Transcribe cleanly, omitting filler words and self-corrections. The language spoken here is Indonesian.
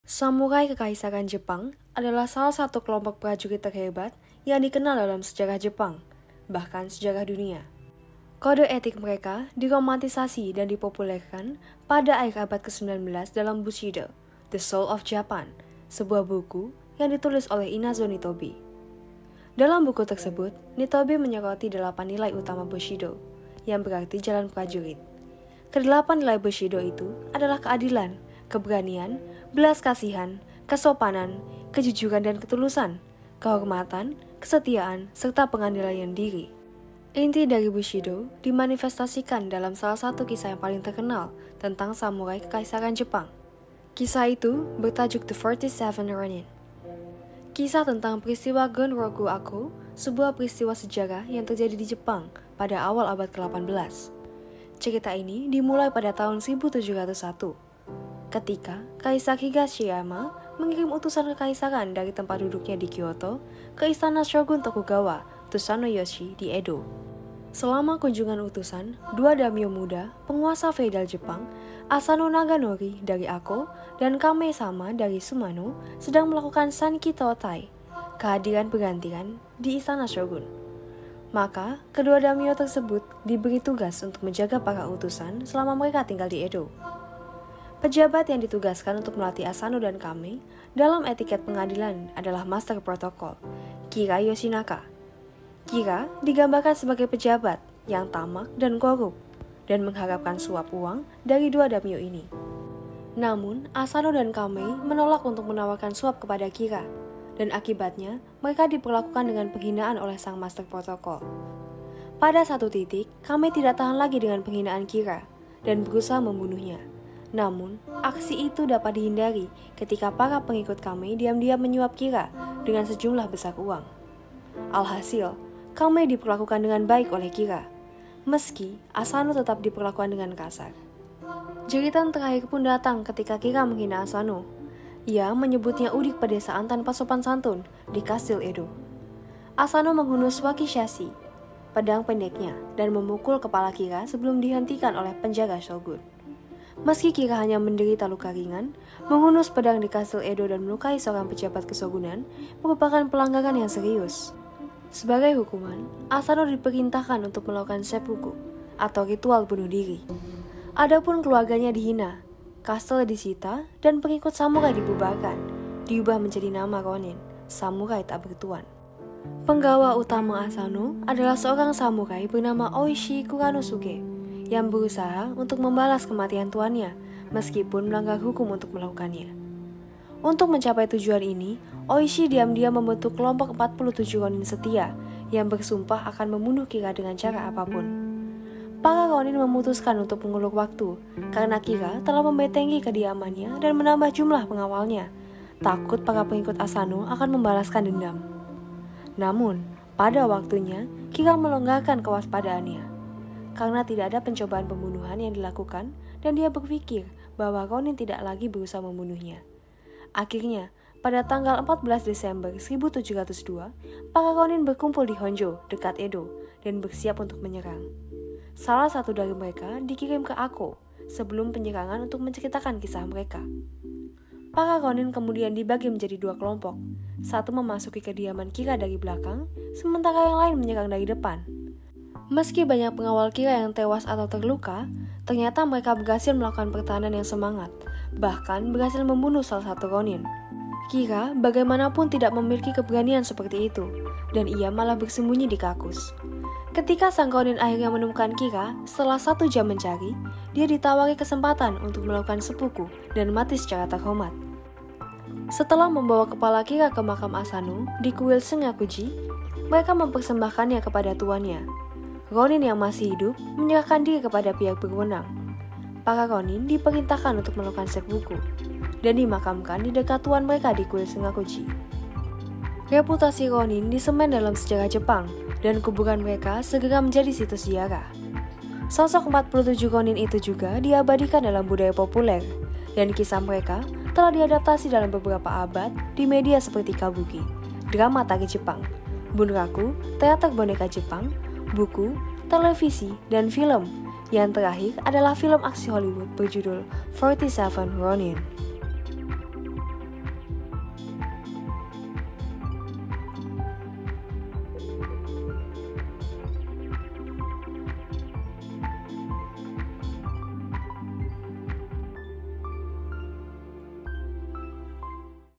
Samurai Kekaisaran Jepang adalah salah satu kelompok prajurit terhebat yang dikenal dalam sejarah Jepang, bahkan sejarah dunia. Kode etik mereka diromantisasi dan dipopulerkan pada akhir abad ke-19 dalam Bushido, The Soul of Japan, sebuah buku yang ditulis oleh Inazo Nitobe. Dalam buku tersebut, Nitobe menyoroti 8 nilai utama Bushido, yang berarti jalan prajurit. Kedelapan nilai Bushido itu adalah keadilan, keberanian, belas kasihan, kesopanan, kejujuran dan ketulusan, kehormatan, kesetiaan, serta pengendalian diri. Inti dari Bushido dimanifestasikan dalam salah satu kisah yang paling terkenal tentang samurai Kekaisaran Jepang. Kisah itu bertajuk The 47 Ronin. Kisah tentang peristiwa Gonroku Ako, sebuah peristiwa sejarah yang terjadi di Jepang pada awal abad ke-18. Cerita ini dimulai pada tahun 1701. Ketika Kaisar Higashiyama mengirim utusan kekaisaran dari tempat duduknya di Kyoto ke istana Shogun Tokugawa, Tusanoyoshi di Edo. Selama kunjungan utusan, dua daimyo muda, penguasa feodal Jepang, Asano Naganori dari Ako dan Kame-sama dari Sumano sedang melakukan Sanki Totai, kehadiran bergantian di istana Shogun. Maka, kedua daimyo tersebut diberi tugas untuk menjaga para utusan selama mereka tinggal di Edo. Pejabat yang ditugaskan untuk melatih Asano dan Kame dalam etiket pengadilan adalah Master Protokol, Kira Yoshinaka. Kira digambarkan sebagai pejabat yang tamak dan korup dan mengharapkan suap uang dari dua daimyo ini. Namun, Asano dan Kame menolak untuk menawarkan suap kepada Kira, dan akibatnya mereka diperlakukan dengan penghinaan oleh sang Master Protokol. Pada satu titik, Kame tidak tahan lagi dengan penghinaan Kira dan berusaha membunuhnya. Namun, aksi itu dapat dihindari ketika para pengikut Kame diam-diam menyuap Kira dengan sejumlah besar uang. Alhasil, Kame diperlakukan dengan baik oleh Kira, meski Asano tetap diperlakukan dengan kasar. Jeritan terakhir pun datang ketika Kira menghina Asano. Ia menyebutnya udik pedesaan tanpa sopan santun di kastil Edo. Asano menghunus wakizashi, pedang pendeknya, dan memukul kepala Kira sebelum dihentikan oleh penjaga Shogun. Meski Kira hanya menderita luka ringan, menghunus pedang di kastil Edo dan melukai seorang pejabat kesogunan merupakan pelanggaran yang serius. Sebagai hukuman, Asano diperintahkan untuk melakukan seppuku atau ritual bunuh diri. Adapun keluarganya dihina, kastil disita, dan pengikut samurai dibubarkan, diubah menjadi nama Ronin, samurai tak bertuan. Penggawa utama Asano adalah seorang samurai bernama Oishi Kuranosuke, yang berusaha untuk membalas kematian tuannya meskipun melanggar hukum untuk melakukannya. Untuk mencapai tujuan ini, Oishi diam-diam membentuk kelompok 47 Ronin setia yang bersumpah akan membunuh Kira dengan cara apapun. Para Ronin memutuskan untuk mengulur waktu karena Kira telah membentengi kediamannya dan menambah jumlah pengawalnya, takut para pengikut Asano akan membalaskan dendam. Namun, pada waktunya, Kira melonggarkan kewaspadaannya karena tidak ada pencobaan pembunuhan yang dilakukan dan dia berpikir bahwa Ronin tidak lagi berusaha membunuhnya. Akhirnya, pada tanggal 14 Desember 1702, para Ronin berkumpul di Honjo, dekat Edo, dan bersiap untuk menyerang. Salah satu dari mereka dikirim ke Ako sebelum penyerangan untuk menceritakan kisah mereka. Para Ronin kemudian dibagi menjadi dua kelompok. Satu memasuki kediaman Kira dari belakang, sementara yang lain menyerang dari depan. Meski banyak pengawal Kira yang tewas atau terluka, ternyata mereka berhasil melakukan pertahanan yang semangat, bahkan berhasil membunuh salah satu Ronin. Kira bagaimanapun tidak memiliki keberanian seperti itu, dan ia malah bersembunyi di kakus. Ketika sang Ronin akhirnya menemukan Kira, setelah 1 jam mencari, dia ditawari kesempatan untuk melakukan seppuku dan mati secara terhormat. Setelah membawa kepala Kira ke makam Asano di kuil Sengakuji, mereka mempersembahkannya kepada tuannya. Ronin yang masih hidup menyerahkan diri kepada pihak berwenang. Para Ronin diperintahkan untuk melakukan seppuku dan dimakamkan di dekat tuan mereka di kuil Sengakuji. Reputasi Ronin disemen dalam sejarah Jepang dan kuburan mereka segera menjadi situs ziarah. Sosok 47 Ronin itu juga diabadikan dalam budaya populer dan kisah mereka telah diadaptasi dalam beberapa abad di media seperti kabuki, drama tari Jepang, bunraku, teater boneka Jepang, buku, televisi, dan film. Yang terakhir adalah film aksi Hollywood berjudul 47 Ronin.